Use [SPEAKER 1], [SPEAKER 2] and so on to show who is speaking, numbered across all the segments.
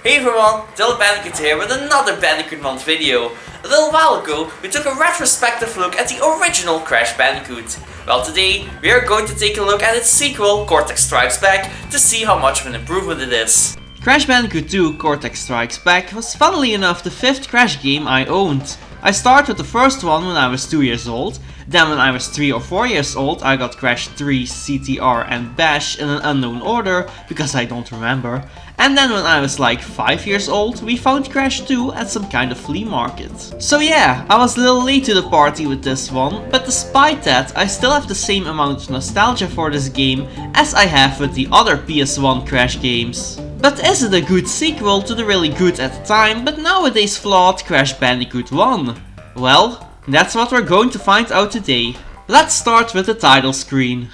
[SPEAKER 1] Hey everyone, DylanBandicoot here with another Bandicoot Month video. A little while ago, we took a retrospective look at the original Crash Bandicoot. Well, today, we are going to take a look at its sequel, Cortex Strikes Back, to see how much of an improvement it is.
[SPEAKER 2] Crash Bandicoot 2 Cortex Strikes Back was funnily enough the 5th Crash game I owned. I started with the first one when I was 2 years old, then when I was 3 or 4 years old I got Crash 3, CTR and Bash in an unknown order, because I don't remember, and then when I was like 5 years old we found Crash 2 at some kind of flea market. So yeah, I was a little late to the party with this one, but despite that I still have the same amount of nostalgia for this game as I have with the other PS1 Crash games. But is it a good sequel to the really good at the time but nowadays flawed Crash Bandicoot 1? Well, that's what we're going to find out today. Let's start with the title screen.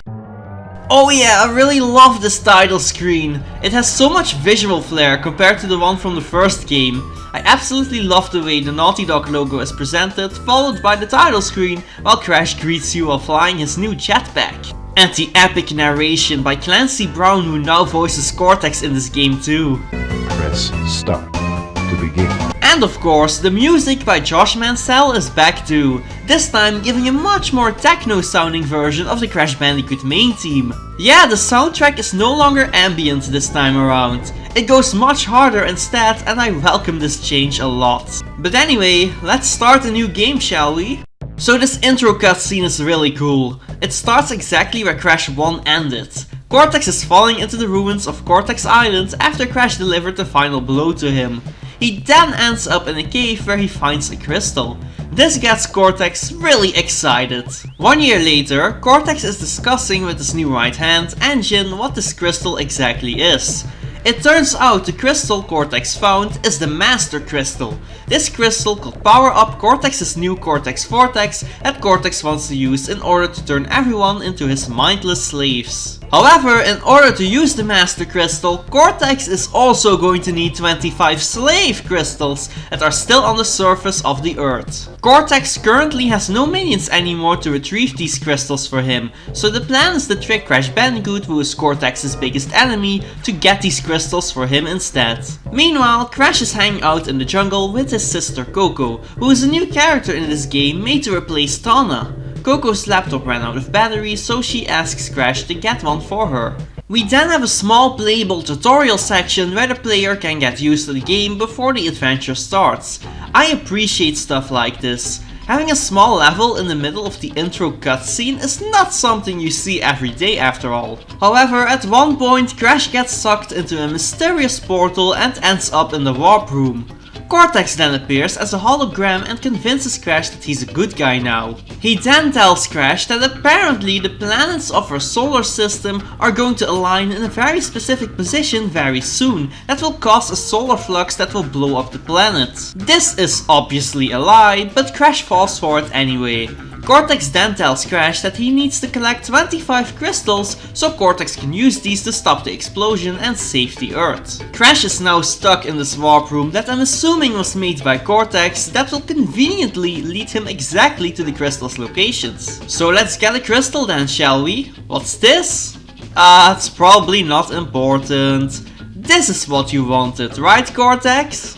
[SPEAKER 2] Oh yeah, I really love this title screen. It has so much visual flair compared to the one from the first game. I absolutely love the way the Naughty Dog logo is presented, followed by the title screen while Crash greets you while flying his new jetpack. And the epic narration by Clancy Brown, who now voices Cortex in this game too.
[SPEAKER 3] Press start to begin.
[SPEAKER 2] And of course, the music by Josh Mansell is back too, this time giving a much more techno sounding version of the Crash Bandicoot main theme. Yeah, the soundtrack is no longer ambient this time around. It goes much harder instead, and I welcome this change a lot. But anyway, let's start a new game, shall we? So this intro cutscene is really cool. It starts exactly where Crash 1 ended. Cortex is falling into the ruins of Cortex Island after Crash delivered the final blow to him. He then ends up in a cave where he finds a crystal. This gets Cortex really excited. 1 year later, Cortex is discussing with his new right hand, Engine, what this crystal exactly is. It turns out the crystal Cortex found is the Master Crystal. This crystal could power up Cortex's new Cortex Vortex that Cortex wants to use in order to turn everyone into his mindless slaves. However, in order to use the Master Crystal, Cortex is also going to need 25 slave crystals that are still on the surface of the earth. Cortex currently has no minions anymore to retrieve these crystals for him, so the plan is to trick Crash Bandicoot, who is Cortex's biggest enemy, to get these crystals for him instead. Meanwhile, Crash is hanging out in the jungle with his sister Coco, who is a new character in this game made to replace Tawna. Coco's laptop ran out of battery, so she asks Crash to get one for her. We then have a small playable tutorial section where the player can get used to the game before the adventure starts. I appreciate stuff like this. Having a small level in the middle of the intro cutscene is not something you see every day after all. However, at one point Crash gets sucked into a mysterious portal and ends up in the warp room. Cortex then appears as a hologram and convinces Crash that he's a good guy now. He then tells Crash that apparently the planets of our solar system are going to align in a very specific position very soon that will cause a solar flux that will blow up the planet. This is obviously a lie, but Crash falls for it anyway. Cortex then tells Crash that he needs to collect 25 crystals so Cortex can use these to stop the explosion and save the Earth. Crash is now stuck in this warp room that I'm assuming was made by Cortex that will conveniently lead him exactly to the crystal's locations. So let's get a crystal then, shall we? What's this? It's probably not important. This is what you wanted, right Cortex?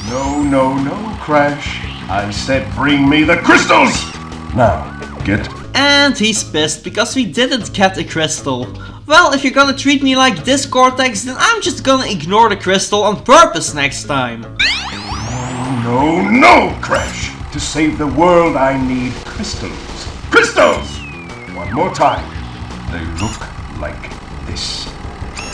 [SPEAKER 3] No, Crash. I said bring me the crystals! Now, get...
[SPEAKER 2] And he's pissed because we didn't get a crystal. Well, if you're gonna treat me like this, Cortex, then I'm just gonna ignore the crystal on purpose next time.
[SPEAKER 3] No, Crash! To save the world I need crystals. Crystals! One more time. They look like this.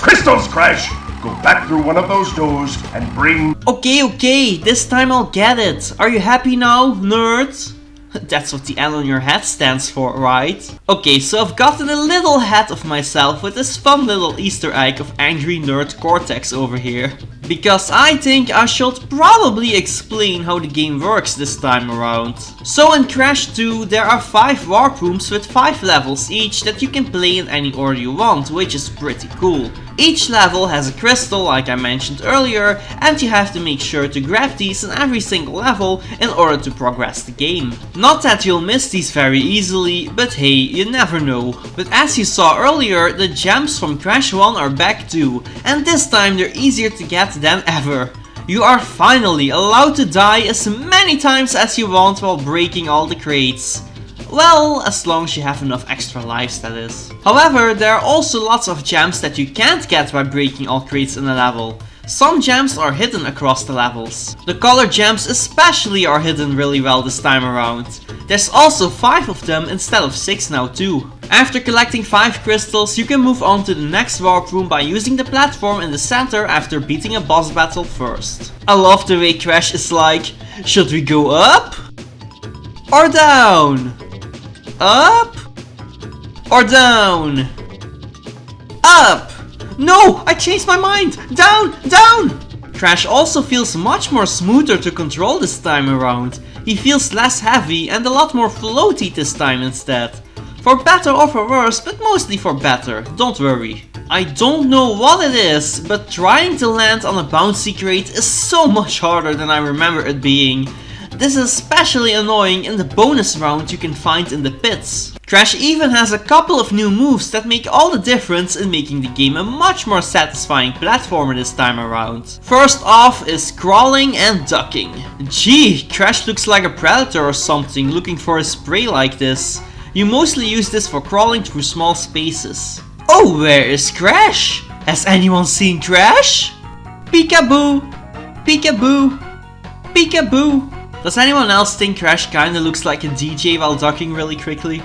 [SPEAKER 3] Crystals, Crash! Go back through one of those doors and bring...
[SPEAKER 2] Okay, this time I'll get it. Are you happy now, nerd? That's what the L on your head stands for, right? Okay, so I've gotten a little ahead of myself with this fun little Easter egg of angry nerd Cortex over here. Because I think I should probably explain how the game works this time around. So in Crash 2 there are 5 warp rooms with 5 levels each that you can play in any order you want, which is pretty cool. Each level has a crystal like I mentioned earlier, and you have to make sure to grab these in every single level in order to progress the game. Not that you'll miss these very easily, but hey, you never know. But as you saw earlier, the gems from Crash 1 are back too, and this time they're easier to get than ever. You are finally allowed to die as many times as you want while breaking all the crates. Well, as long as you have enough extra lives, that is. However, there are also lots of gems that you can't get by breaking all crates in a level. Some gems are hidden across the levels. The color gems especially are hidden really well this time around. There's also 5 of them instead of 6 now too. After collecting 5 crystals, you can move on to the next warp room by using the platform in the center after beating a boss battle first. I love the way Crash is like, should we go up? Or down? Up? Or down? Up! No! I changed my mind! Down! Down! Crash also feels much more smoother to control this time around. He feels less heavy and a lot more floaty this time instead. For better or for worse, but mostly for better, don't worry. I don't know what it is, but trying to land on a bouncy crate is so much harder than I remember it being. This is especially annoying in the bonus round you can find in the pits. Crash even has a couple of new moves that make all the difference in making the game a much more satisfying platformer this time around. First off is crawling and ducking. Gee, Crash looks like a predator or something looking for his prey like this. You mostly use this for crawling through small spaces. Oh, where is Crash? Has anyone seen Crash? Peekaboo! Peekaboo! Peekaboo! Does anyone else think Crash kinda looks like a DJ while ducking really quickly?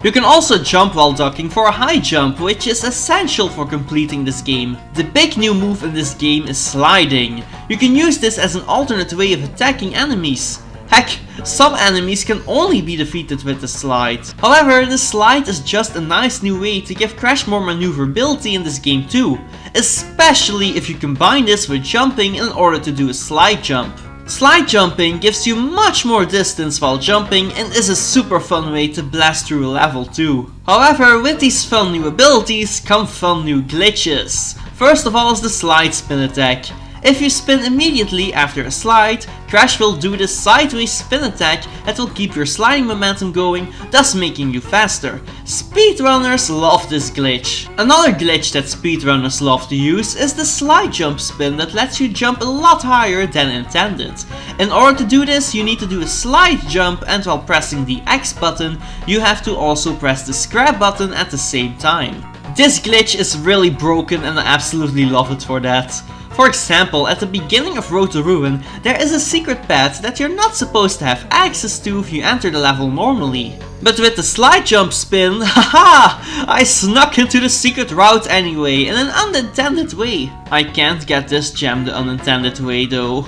[SPEAKER 2] You can also jump while ducking for a high jump, which is essential for completing this game. The big new move in this game is sliding. You can use this as an alternate way of attacking enemies. Heck, some enemies can only be defeated with the slide. However, the slide is just a nice new way to give Crash more maneuverability in this game too, especially if you combine this with jumping in order to do a slide jump. Slide jumping gives you much more distance while jumping and is a super fun way to blast through a level too. However, with these fun new abilities come fun new glitches. First of all is the slide spin attack. If you spin immediately after a slide, Crash will do this sideways spin attack that will keep your sliding momentum going, thus making you faster. Speedrunners love this glitch. Another glitch that speedrunners love to use is the slide jump spin that lets you jump a lot higher than intended. In order to do this, you need to do a slide jump, and while pressing the X button, you have to also press the grab button at the same time. This glitch is really broken and I absolutely love it for that. For example, at the beginning of Road to Ruin, there is a secret path that you're not supposed to have access to if you enter the level normally. But with the slide jump spin, haha! I snuck into the secret route anyway, in an unintended way. I can't get this gem the unintended way though.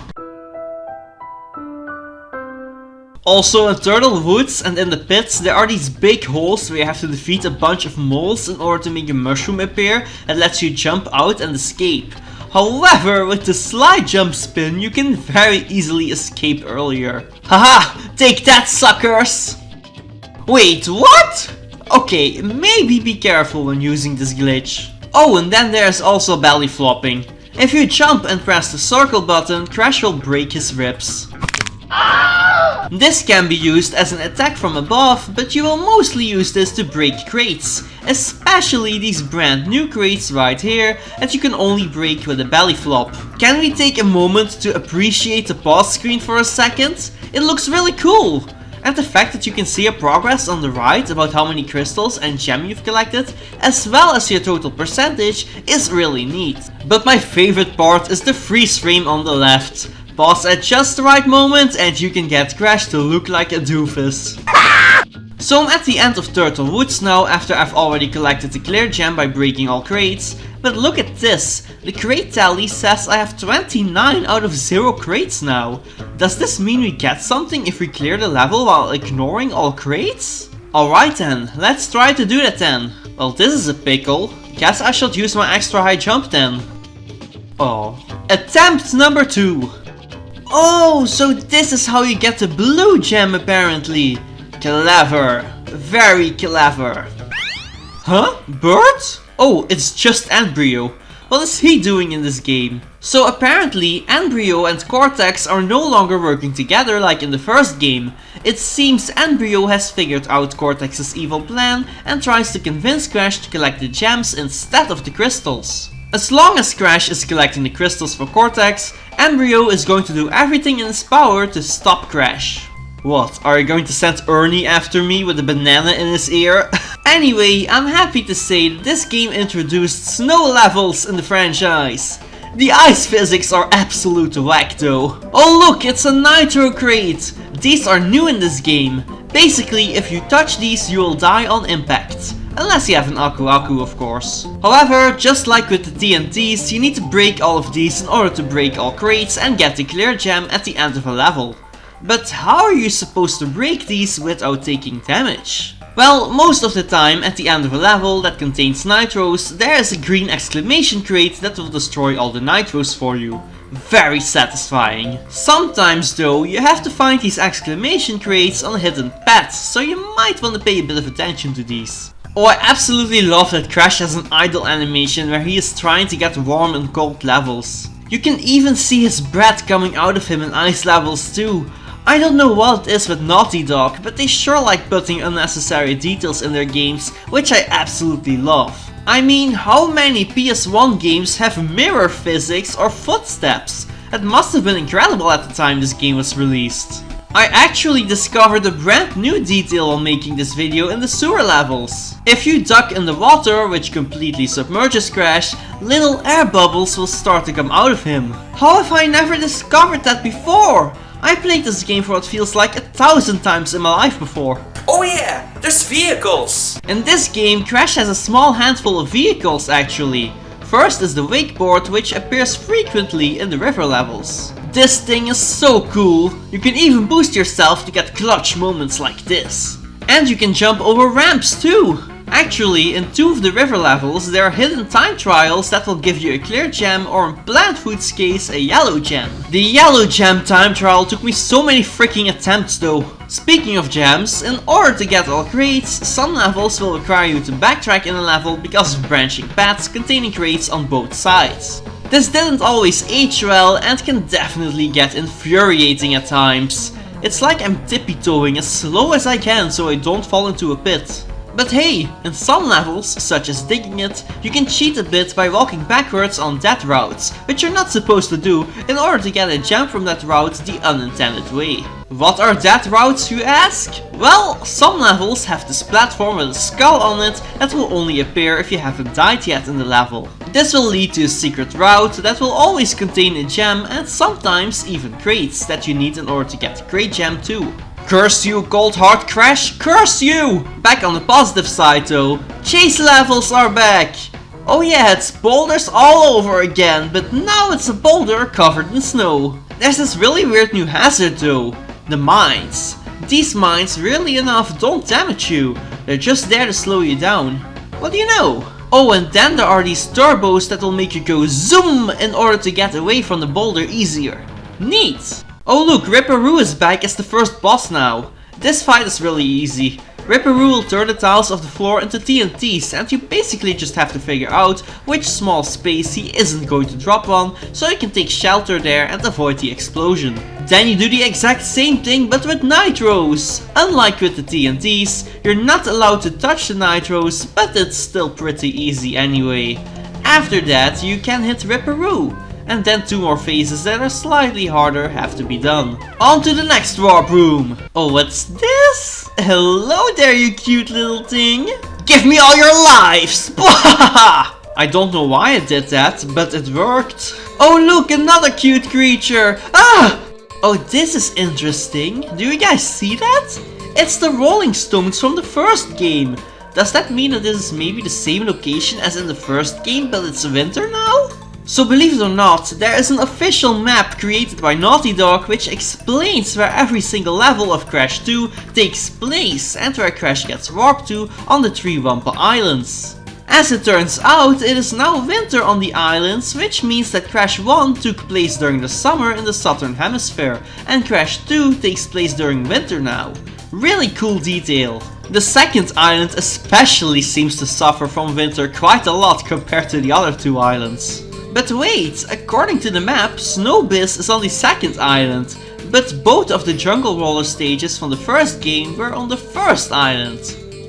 [SPEAKER 2] Also in Turtle Woods and in the pits there are these big holes where you have to defeat a bunch of moles in order to make a mushroom appear that lets you jump out and escape. However, with the slide jump spin, you can very easily escape earlier. Haha! Take that, suckers! Wait, what? Okay, maybe be careful when using this glitch. Oh, and then there's also belly flopping. If you jump and press the circle button, Crash will break his ribs. This can be used as an attack from above, but you will mostly use this to break crates, especially these brand new crates right here that you can only break with a belly flop. Can we take a moment to appreciate the pause screen for a second? It looks really cool! And the fact that you can see a progress on the right about how many crystals and gem you've collected, as well as your total percentage, is really neat. But my favorite part is the freeze frame on the left. Pause at just the right moment and you can get Crash to look like a doofus. So I'm at the end of Turtle Woods now after I've already collected the clear gem by breaking all crates. But look at this, the crate tally says I have 29 out of 0 crates now. Does this mean we get something if we clear the level while ignoring all crates? Alright then, let's try to do that then. Well, this is a pickle. Guess I should use my extra high jump then. Oh. Attempt number 2. Oh, so this is how you get the blue gem apparently. Clever. Very clever. Huh? Bird? Oh, it's just Embryo. What is he doing in this game? So apparently, Embryo and Cortex are no longer working together like in the first game. It seems Embryo has figured out Cortex's evil plan and tries to convince Crash to collect the gems instead of the crystals. As long as Crash is collecting the crystals for Cortex, Embryo is going to do everything in his power to stop Crash. What, are you going to send Ernie after me with a banana in his ear? Anyway, I'm happy to say that this game introduced snow levels in the franchise. The ice physics are absolute whack though. Oh look, it's a nitro crate! These are new in this game. Basically, if you touch these, you will die on impact. Unless you have an Aku Aku, of course. However, just like with the TNTs, you need to break all of these in order to break all crates and get the clear gem at the end of a level. But how are you supposed to break these without taking damage? Well, most of the time at the end of a level that contains nitros, there is a green exclamation crate that will destroy all the nitros for you. Very satisfying. Sometimes though, you have to find these exclamation crates on hidden paths, so you might want to pay a bit of attention to these. Oh, I absolutely love that Crash has an idle animation where he is trying to get warm in cold levels. You can even see his breath coming out of him in ice levels too. I don't know what it is with Naughty Dog, but they sure like putting unnecessary details in their games, which I absolutely love. I mean, how many PS1 games have mirror physics or footsteps? It must have been incredible at the time this game was released. I actually discovered a brand new detail while making this video in the sewer levels. If you duck in the water, which completely submerges Crash, little air bubbles will start to come out of him. How have I never discovered that before? I played this game for what feels like 1,000 times in my life before.
[SPEAKER 1] Oh yeah, there's vehicles!
[SPEAKER 2] In this game, Crash has a small handful of vehicles actually. First is the wakeboard, which appears frequently in the river levels. This thing is so cool! You can even boost yourself to get clutch moments like this. And you can jump over ramps too! Actually, in 2 of the river levels, there are hidden time trials that will give you a clear gem or in Plantfoot's case, a yellow gem. The yellow gem time trial took me so many freaking attempts though. Speaking of gems, in order to get all crates, some levels will require you to backtrack in a level because of branching paths containing crates on both sides. This didn't always age well and can definitely get infuriating at times. It's like I'm tippy-toeing as slow as I can so I don't fall into a pit. But hey, in some levels, such as Diggin It, you can cheat a bit by walking backwards on dead routes, which you're not supposed to do in order to get a gem from that route the unintended way. What are dead routes, you ask? Well, some levels have this platform with a skull on it that will only appear if you haven't died yet in the level. This will lead to a secret route that will always contain a gem and sometimes even crates that you need in order to get the crate gem too. Curse you, Cold Hard Crash, curse you! Back on the positive side though, chase levels are back! Oh yeah, it's boulders all over again, but now it's a boulder covered in snow. There's this really weird new hazard though, the mines. These mines, weirdly enough, don't damage you, they're just there to slow you down. What do you know? Oh, and then there are these turbos that will make you go zoom in order to get away from the boulder easier. Neat! Oh look, Ripperoo is back as the first boss now. This fight is really easy. Ripperoo will turn the tiles of the floor into TNTs and you basically just have to figure out which small space he isn't going to drop on so you can take shelter there and avoid the explosion. Then you do the exact same thing but with nitros. Unlike with the TNTs, you're not allowed to touch the nitros, but it's still pretty easy anyway. After that you can hit Ripperoo. And then 2 more phases that are slightly harder have to be done. On to the next warp room! Oh, what's this? Hello there, you cute little thing! Give me all your lives! I don't know why I did that, but it worked. Oh look, another cute creature! Ah! Oh, this is interesting. Do you guys see that? It's the Rolling Stones from the first game. Does that mean that this is maybe the same location as in the first game, but it's winter now? So believe it or not, there is an official map created by Naughty Dog which explains where every single level of Crash 2 takes place and where Crash gets warped to on the 3 Wampa Islands. As it turns out, it is now winter on the islands, which means that Crash 1 took place during the summer in the southern hemisphere and Crash 2 takes place during winter now. Really cool detail. The second island especially seems to suffer from winter quite a lot compared to the other two islands. But wait, according to the map, Snowbiz is on the second island, but both of the jungle roller stages from the first game were on the first island.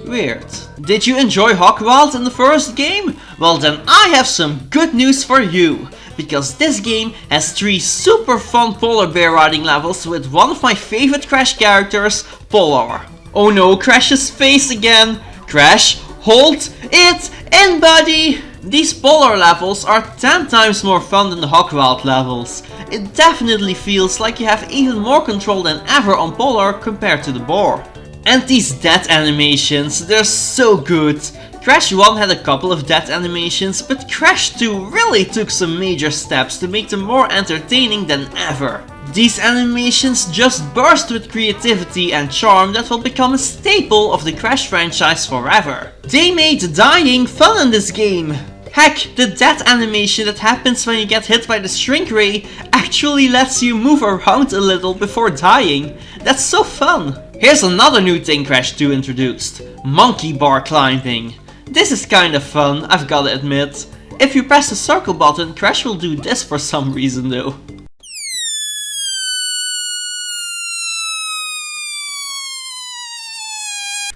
[SPEAKER 2] Weird. Did you enjoy Hogwarts in the first game? Well then I have some good news for you, because this game has 3 super fun polar bear riding levels with one of my favorite Crash characters, Polar. Oh no, Crash's face again! Crash, hold it in, buddy! These polar levels are 10 times more fun than the Hogwarts levels. It definitely feels like you have even more control than ever on Polar compared to the boar. And these death animations, they're so good. Crash 1 had a couple of death animations, but Crash 2 really took some major steps to make them more entertaining than ever. These animations just burst with creativity and charm that will become a staple of the Crash franchise forever. They made dying fun in this game. Heck, the death animation that happens when you get hit by the shrink ray actually lets you move around a little before dying. That's so fun. Here's another new thing Crash 2 introduced. Monkey bar climbing. This is kind of fun, I've gotta admit. If you press the circle button, Crash will do this for some reason though.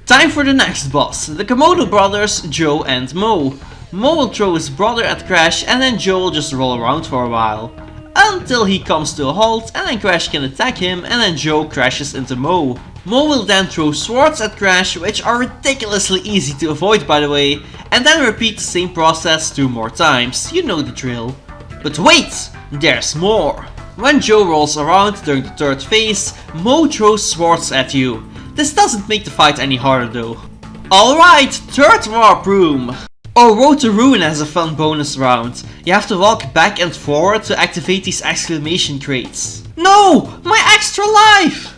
[SPEAKER 2] Time for the next boss, the Komodo brothers, Joe and Mo. Mo will throw his brother at Crash and then Joe will just roll around for a while. Until he comes to a halt and then Crash can attack him and then Joe crashes into Mo. Mo will then throw swords at Crash, which are ridiculously easy to avoid by the way, and then repeat the same process 2 more times, you know the drill. But wait, there's more! When Joe rolls around during the third phase, Mo throws swords at you. This doesn't make the fight any harder though. Alright, third warp room! Oh, Road to Ruin has a fun bonus round. You have to walk back and forward to activate these exclamation crates. No! My extra life!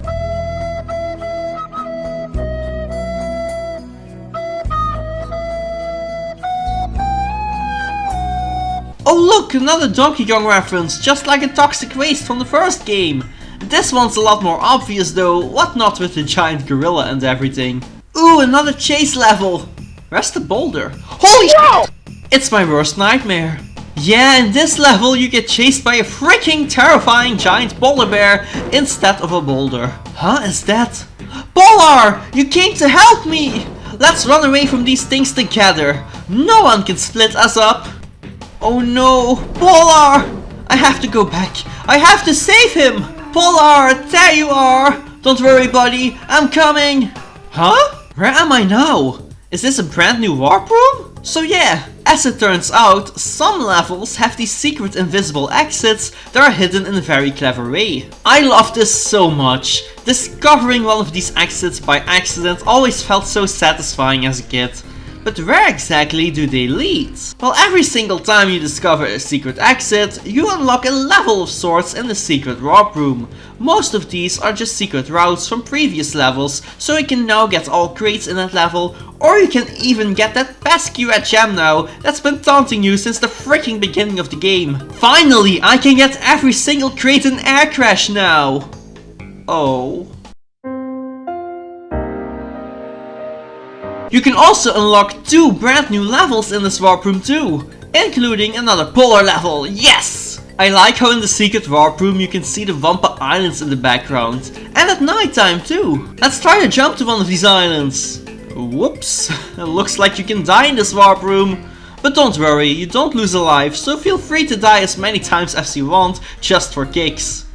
[SPEAKER 2] Oh look, another Donkey Kong reference, just like a Toxic Waste from the first game. This one's a lot more obvious though, what not with the giant gorilla and everything. Ooh, another chase level. Where's the boulder? Holy shit! It's my worst nightmare. Yeah, in this level you get chased by a freaking terrifying giant polar bear instead of a boulder. Huh, is that? Polar! You came to help me! Let's run away from these things together. No one can split us up. Oh no, Polar! I have to go back. I have to save him! Polar, there you are! Don't worry buddy, I'm coming! Huh? Where am I now? Is this a brand new warp room? So yeah, as it turns out, some levels have these secret invisible exits that are hidden in a very clever way. I love this so much. Discovering one of these exits by accident always felt so satisfying as a kid. But where exactly do they lead? Well, every single time you discover a secret exit, you unlock a level of sorts in the secret warp room. Most of these are just secret routes from previous levels, so you can now get all crates in that level, or you can even get that pesky red gem now that's been taunting you since the freaking beginning of the game. Finally, I can get every single crate in Air Crash now! Oh. You can also unlock 2 brand new levels in this warp room too, including another polar level, yes! I like how in the secret warp room you can see the Wampa Islands in the background, and at night time too. Let's try to jump to one of these islands. Whoops, it looks like you can die in this warp room. But don't worry, you don't lose a life, so feel free to die as many times as you want, just for kicks.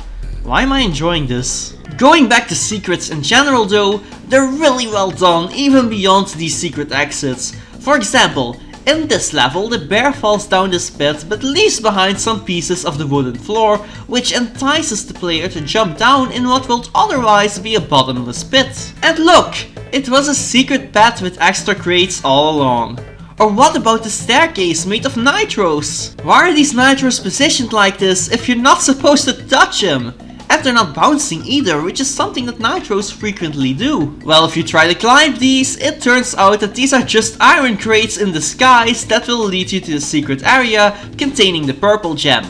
[SPEAKER 2] Why am I enjoying this? Going back to secrets in general though, they're really well done, even beyond these secret exits. For example, in this level the bear falls down this pit but leaves behind some pieces of the wooden floor, which entices the player to jump down in what will otherwise be a bottomless pit. And look! It was a secret path with extra crates all along. Or what about the staircase made of nitros? Why are these nitros positioned like this if you're not supposed to touch them? And they're not bouncing either, which is something that nitros frequently do. Well, if you try to climb these, it turns out that these are just iron crates in disguise that will lead you to the secret area containing the purple gem.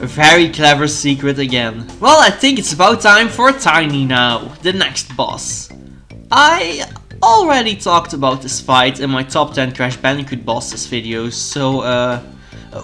[SPEAKER 2] A very clever secret again. Well, I think it's about time for Tiny now, the next boss. I already talked about this fight in my top 10 Crash Bandicoot bosses videos, so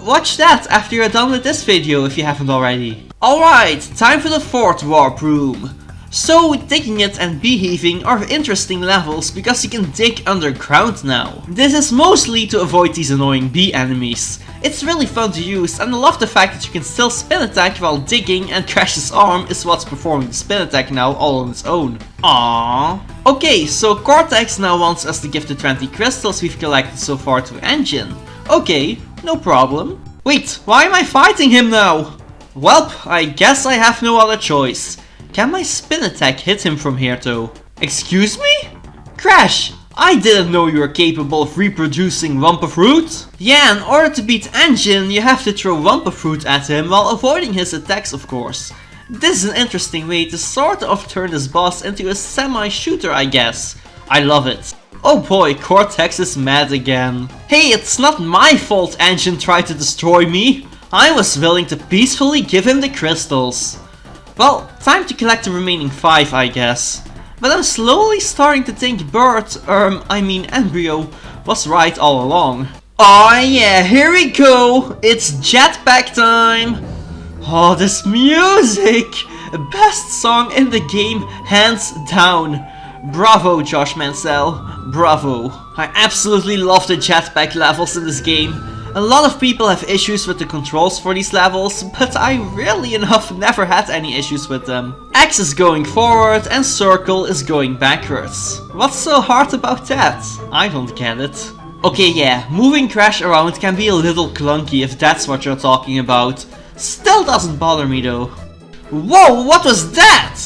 [SPEAKER 2] watch that after you're done with this video if you haven't already. Alright, time for the 4th warp room. So, digging it and beeheaving are interesting levels because you can dig underground now. This is mostly to avoid these annoying bee enemies. It's really fun to use, and I love the fact that you can still spin attack while digging, and Crash's arm is what's performing the spin attack now all on its own. Aww. Okay, so Cortex now wants us to give the 20 crystals we've collected so far to Engine. Okay, no problem. Wait, why am I fighting him now? Welp, I guess I have no other choice. Can my spin attack hit him from here though? Excuse me? Crash, I didn't know you were capable of reproducing Wumpa Fruit. Yeah, in order to beat Engine, you have to throw Wumpa Fruit at him while avoiding his attacks, of course. This is an interesting way to sort of turn this boss into a semi-shooter, I guess. I love it. Oh boy, Cortex is mad again. Hey, it's not my fault Engine tried to destroy me. I was willing to peacefully give him the crystals. Well, time to collect the remaining 5, I guess. But I'm slowly starting to think Embryo was right all along. Oh yeah, here we go! It's jetpack time! Oh, this music! Best song in the game, hands down. Bravo, Josh Mansell. Bravo. I absolutely love the jetpack levels in this game. A lot of people have issues with the controls for these levels, but I really enough never had any issues with them. X is going forward and circle is going backwards. What's so hard about that? I don't get it. Okay, yeah, moving Crash around can be a little clunky if that's what you're talking about. Still doesn't bother me though. Whoa, what was that?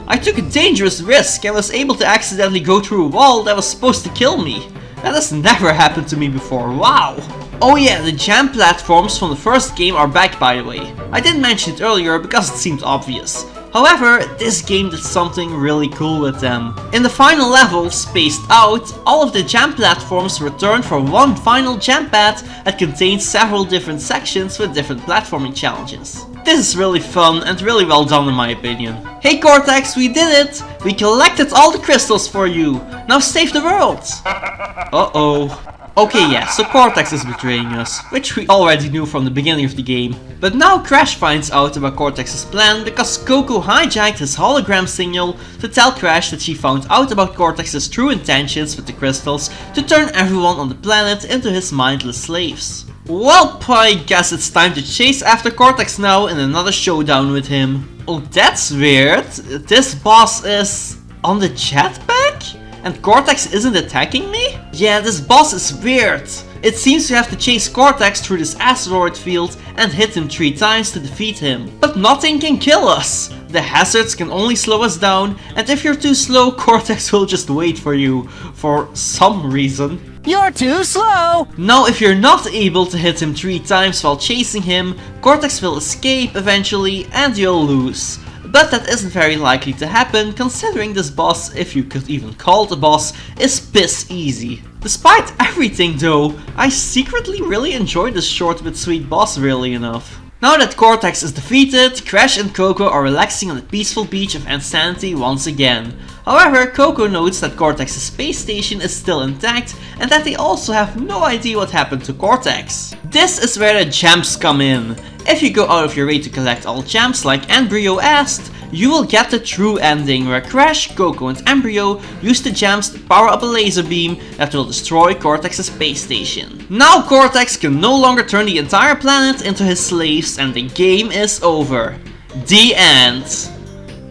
[SPEAKER 2] I took a dangerous risk and was able to accidentally go through a wall that was supposed to kill me. That has never happened to me before, wow! Oh yeah, the jam platforms from the first game are back, by the way. I didn't mention it earlier because it seemed obvious. However, this game did something really cool with them. In the final level, Spaced Out, all of the jam platforms return for one final jam pad that contains several different sections with different platforming challenges. This is really fun and really well done in my opinion. Hey Cortex, we did it! We collected all the crystals for you! Now save the world! Uh-oh. Okay, yeah, so Cortex is betraying us, which we already knew from the beginning of the game. But now Crash finds out about Cortex's plan because Coco hijacked his hologram signal to tell Crash that she found out about Cortex's true intentions with the crystals to turn everyone on the planet into his mindless slaves. Well, I guess it's time to chase after Cortex now in another showdown with him. Oh, that's weird. This boss is on the jetpack? And Cortex isn't attacking me? Yeah, this boss is weird. It seems you have to chase Cortex through this asteroid field and hit him 3 times to defeat him. But nothing can kill us. The hazards can only slow us down, and if you're too slow, Cortex will just wait for you, for some reason.
[SPEAKER 4] You're too slow!
[SPEAKER 2] Now, if you're not able to hit him 3 times while chasing him, Cortex will escape eventually and you'll lose. But that isn't very likely to happen, considering this boss, if you could even call it a boss, is piss easy. Despite everything though, I secretly really enjoyed this short but sweet boss really enough. Now that Cortex is defeated, Crash and Coco are relaxing on the peaceful beach of Insanity once again. However, Coco notes that Cortex's space station is still intact and that they also have no idea what happened to Cortex. This is where the gems come in. If you go out of your way to collect all gems like Embryo asked, you will get the true ending where Crash, Coco and Embryo use the gems to power up a laser beam that will destroy Cortex's space station. Now Cortex can no longer turn the entire planet into his slaves and the game is over. The end.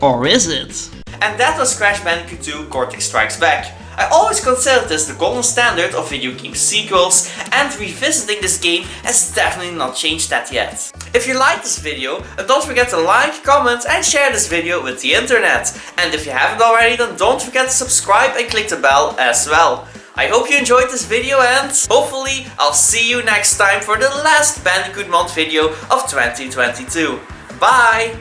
[SPEAKER 2] Or is it?
[SPEAKER 1] And that was Crash Bandicoot 2 Cortex Strikes Back. I always considered this the golden standard of video game sequels, and revisiting this game has definitely not changed that yet. If you liked this video, don't forget to like, comment and share this video with the internet. And if you haven't already, then don't forget to subscribe and click the bell as well. I hope you enjoyed this video and hopefully I'll see you next time for the last Bandicoot Month video of 2022. Bye!